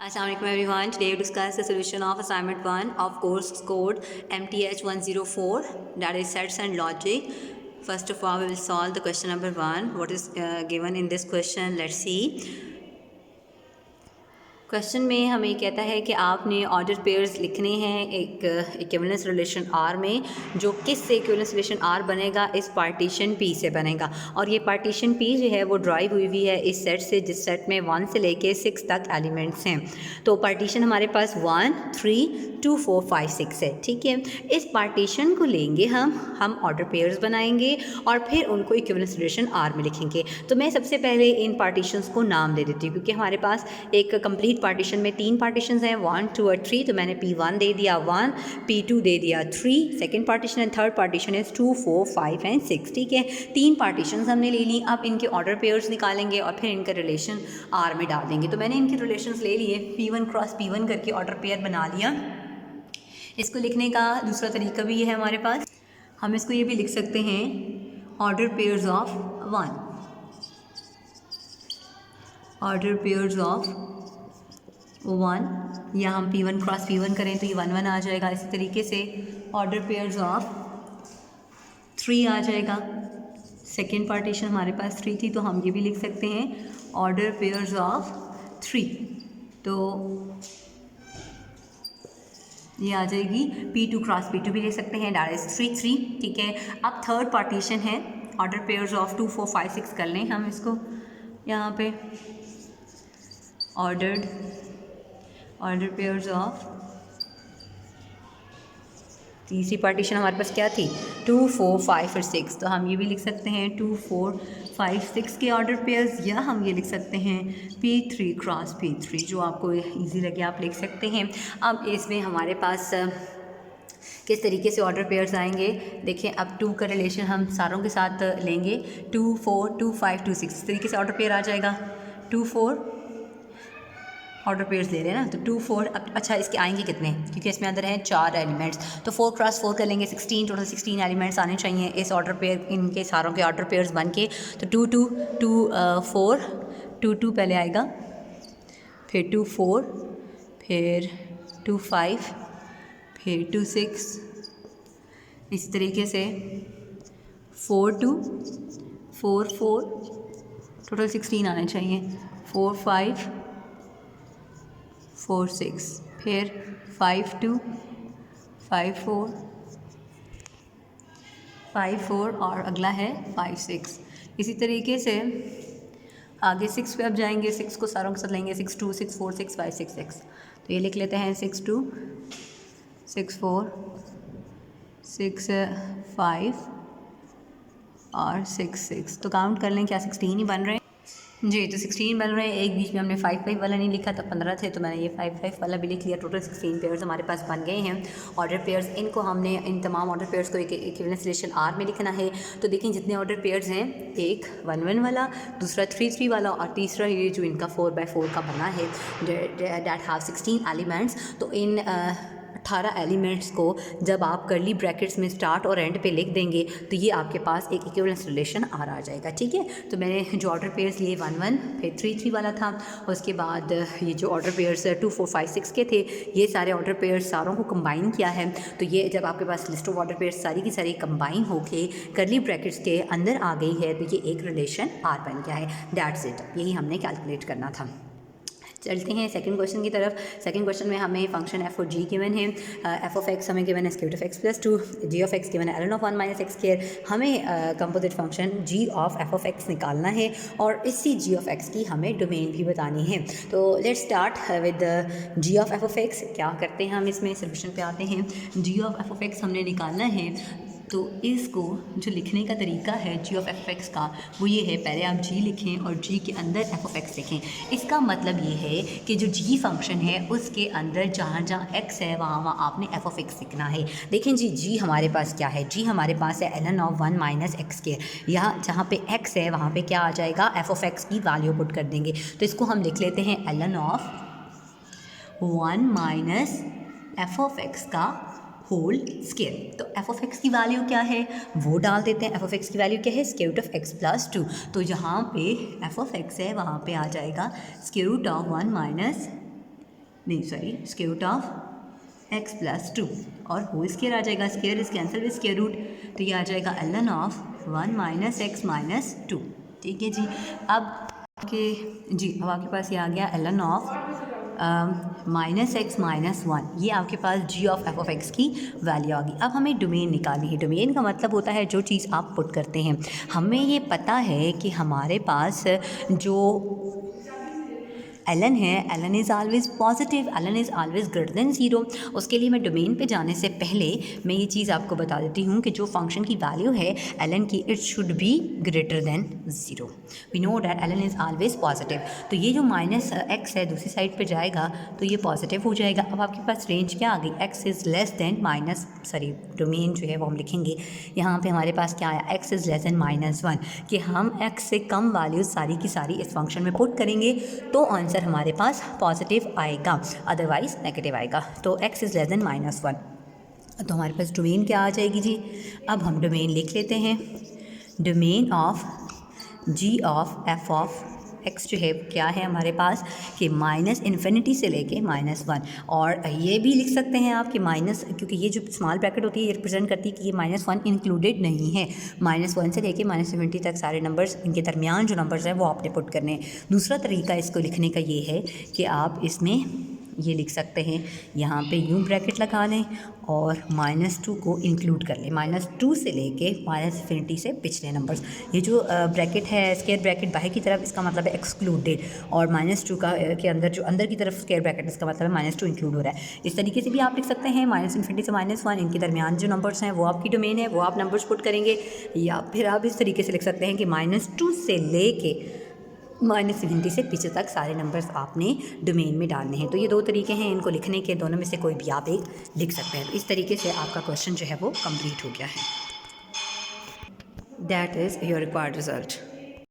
Assalamualaikum everyone. Today we discuss the solution of assignment 1 of course code MTH 104, that is sets and logic. First of all, we will solve the question number 1. What is given in this question? Let's see. Question में हमें कहता है कि आपने order pairs लिखने हैं एक equivalence relation are में, जो किस से इक्विवेलेंस रिलेशन आर बनेगा, इस पार्टीशन पी से बनेगा। और ये पार्टीशन पी जो है वो ड्राइव हुई है इस सेट से, जिस सेट में 1 से लेके 6 तक एलिमेंट्स हैं। तो पार्टीशन हमारे पास 1, 3, 2, 4, 5, 6 है। ठीक है, इस पार्टीशन को लेंगे हम ऑर्डर पेयर्स बनाएंगे और फिर उनको इक्विवेलेंस रिलेशन आर में लिखेंगे। तो मैं सबसे पहले इन पार्टीशंस को नाम दे देती हूँ, क्योंकि हमारे पास एक कंप्लीट पार्टीशन में 3 पार्टीशंस हैं, 1, 2 और 3। तो मैंने P1 दे दिया 1, P2 दे दिया 3, second partition and third partition is 2, 4, 5 and 6। ठीक है, 3 पार्टीशंस हमने ले ली। अब इनके ऑर्डर पेयर्स निकालेंगे और फिर इनका रिलेशन आर में डाल देंगे। तो मैंने इनके रिलेशंस ले लिए, P1 क्रॉस P1 करके ऑर्डर पेयर बना लिया। इसको लिखने का दूसरा तरीका भी है हमारे पास, हम इसको ये भी लिख सकते हैं order pairs of 1, order pairs of 1, या हम P1 क्रॉस P1 करें तो ये 1, 1 आ जाएगा। इसी तरीके से ऑर्डर पेयर्स ऑफ 3 आ जाएगा। सेकेंड पार्टीशन हमारे पास 3 थी, तो हम ये भी लिख सकते हैं ऑर्डर पेयर्स ऑफ 3। तो ये आ जाएगी। P2 क्रॉस P2 भी ले सकते हैं, दैट इज 3, 3। ठीक है, अब थर्ड पार्टीशन है ऑर्डर पेयर्स ऑफ 2, 4, 5, 6 कर लें हम इसको यहाँ पे। ऑर्डर पेयर्स ऑफ, तीसरी पार्टीशन हमारे पास क्या थी, 2, 4, 5 और 6। तो हम ये भी लिख सकते हैं 2, 4, 5, 6 के ऑर्डर पेयर्स, या हम ये लिख सकते हैं P3 क्रॉस P3, जो आपको इजी लगे आप लिख सकते हैं। अब इसमें हमारे पास किस तरीके से ऑर्डर पेयर्स आएंगे, देखिए। अब 2 का रिलेशन हम सारों के साथ लेंगे, 2, 4, 2, 5, 2, 6, इस तरीके से ऑर्डर पेयर आ जाएगा। 2, 4 ऑर्डर पेयर्स ले रहे हैं ना, तो 2, 4। अब अच्छा, इसके आएंगे कितने, क्योंकि इसमें अंदर हैं 4 एलिमेंट्स, तो 4 क्रॉस 4 कर लेंगे, 16, टोटल 16 एलिमेंट्स आने चाहिए इस ऑर्डर पेयर, इनके सारों के ऑर्डर पेयर्स बन के। तो 2, 2, 2, 4, 2, 2 पहले आएगा, फिर 2, 4, फिर 2, 5, फिर 2, 6, इस तरीके से 4, 2, 4, 4, टोटल 16 आने चाहिए, 4, 5, 4, 6, फिर 5, 2, 5, 4, 5, 4 और अगला है 5, 6। इसी तरीके से आगे 6 पे अब जाएंगे, 6 को सारों के साथ लेंगे, 6, 2, 6, 4, 6, 5, 6, 6। तो ये लिख लेते हैं 6, 2, 6, 4, 6, 5 और 6, 6। तो काउंट कर लें, क्या 16 ही बन रहे हैं जी। तो 16 बन रहे हैं। एक बीच में हमने 5, 5 वाला नहीं लिखा था, 15 थे, तो मैंने ये 5, 5 वाला भी लिख लिया। टोटल 16 पेयर्स हमारे पास बन गए हैं ऑर्डर पेयर्स। इनको हमने इन तमाम ऑर्डर पेयर्स को एक इक्विवेलेंस रिलेशन आर में लिखना है। तो देखें, जितने ऑर्डर पेयर्स हैं, एक 1, 1 वाला, दूसरा 3, 3 वाला, और तीसरा ये जो इनका 4 by 4 का बना है, डैट हैव 16 एलिमेंट्स। तो इन 18 एलिमेंट्स को जब आप कर्ली ब्रैकेट्स में स्टार्ट और एंड पे लिख देंगे, तो ये आपके पास एक इक्विवेलेंस रिलेशन आर आ जाएगा। ठीक है, तो मैंने जो ऑर्डर पेयर्स लिए 1, 1, फिर 3, 3 वाला था, उसके बाद ये जो ऑर्डर पेयर्स 2, 4, 5, 6 के थे, ये सारे ऑर्डर पेयर्स सारों को कंबाइन किया है। तो ये जब आपके पास लिस्ट ऑफ ऑर्डर पेयर्स सारी की सारी कंबाइन होके कर्ली ब्रैकेट्स के अंदर आ गई है, तो ये एक रिलेशन आर बन गया है। दैट्स इट, यही हमने कैलकुलेट करना था। चलते हैं सेकंड क्वेश्चन की तरफ। सेकंड क्वेश्चन में हमें फंक्शन f और g गिवन है। f ऑफ x हमें गिवन है square root of x plus 2, g of x given है ln of 1 minus x square. हमें composite function g of f of x निकालना है और इसी g ऑफ x की हमें डोमेन भी बतानी है। तो let's start with g of f of x। क्या करते हैं हम, इसमें सोल्यूशन पे आते हैं। g of f of x हमने निकालना है, तो इसको जो लिखने का तरीका है g ऑफ f x का, वो ये है, पहले आप g लिखें और g के अंदर f ऑफ x लिखें। इसका मतलब ये है कि जो g फंक्शन है उसके अंदर जहाँ जहाँ x है वहाँ आपने f ऑफ x लिखना है। देखें जी, g हमारे पास क्या है, g हमारे पास है ln of 1 minus x square. यहाँ जहाँ पे x है वहाँ पे क्या आ जाएगा, f ऑफ x की वैल्यू पुट कर देंगे। तो इसको हम लिख लेते हैं ln of 1 minus f of x का होल स्क्वायर। तो f ऑफ x की वैल्यू क्या है वो डाल देते हैं। f ऑफ x की वैल्यू क्या है, square root of x plus 2। तो जहाँ पे f ऑफ x है वहाँ पे आ जाएगा स्क्वायर रूट ऑफ 1 माइनस नहीं sorry square root of x plus 2 और होल स्क्वायर आ जाएगा, square is cancel with square root, तो ये आ जाएगा ln of 1 minus x minus 2। ठीक है जी। अब अब आपके पास ये आ गया ln of minus x minus 1, ये आपके पास g of f of x की वैल्यू आ गई। अब हमें डोमेन निकालनी है। डोमेन का मतलब होता है जो चीज़ आप पुट करते हैं। हमें ये पता है कि हमारे पास जो ln है, ln is always positive, ln is always greater than 0। उसके लिए मैं डोमेन पे जाने से पहले मैं ये चीज़ आपको बता देती हूँ कि जो फंक्शन की वैल्यू है ln की, it should be greater than 0। We know that ln is always positive. तो ये जो माइनस x है दूसरी साइड पे जाएगा तो ये पॉजिटिव हो जाएगा। अब आपके पास रेंज क्या आ गई, x is less than minus, sorry domain जो है वो हम लिखेंगे यहाँ पे हमारे पास क्या आया, x इज़ लेस देन -1, कि हम x से कम वैल्यूज सारी की सारी इस फंक्शन में पुट करेंगे तो आंसर हमारे पास पॉजिटिव आएगा, अदरवाइज नेगेटिव आएगा। तो x इज़ लेस देन -1, तो हमारे पास डोमेन क्या आ जाएगी जी। अब हम डोमेन लिख लेते हैं। Domain of g of f of x जो है क्या है हमारे पास कि माइनस इन्फिनिटी से लेके -1, और ये भी लिख सकते हैं आप कि माइनस, क्योंकि ये जो स्मॉल ब्रैकेट होती है ये रिप्रेजेंट करती है कि ये -1 इंक्लूडेड नहीं है। -1 से लेके -इन्फिनिटी तक सारे नंबर्स, इनके दरमियान जो नंबर्स हैं वो आपने पुट करने हैं। दूसरा तरीका इसको लिखने का ये है कि आप इसमें ये लिख सकते हैं, यहाँ पे यूँ ब्रैकेट लगा लें और -2 को इंक्लूड कर लें, -2 से लेके -इन्फिनिटी से पिछले नंबर्स। ये जो ब्रैकेट है स्क्वायर ब्रैकेट बाहर की तरफ, इसका मतलब है एक्सक्लूडेड, और -2 का के अंदर जो अंदर की तरफ स्क्वायर ब्रैकेट, इसका मतलब है -2 इंक्लूड हो रहा है। इस तरीके से भी आप लिख सकते हैं, -इन्फिनिटी से -1, इनके दरमियान जो नंबर्स हैं वो आपकी डोमेन है, वो आप नंबर्स पुट करेंगे। या फिर आप इस तरीके से लिख सकते हैं कि -2 से लेके -इन्फिनिटी से पीछे तक सारे नंबर्स आपने डोमेन में डालने हैं। तो ये दो तरीके हैं इनको लिखने के, दोनों में से कोई भी आप एक लिख सकते हैं। तो इस तरीके से आपका क्वेश्चन जो है वो कंप्लीट हो गया है। That is your required result.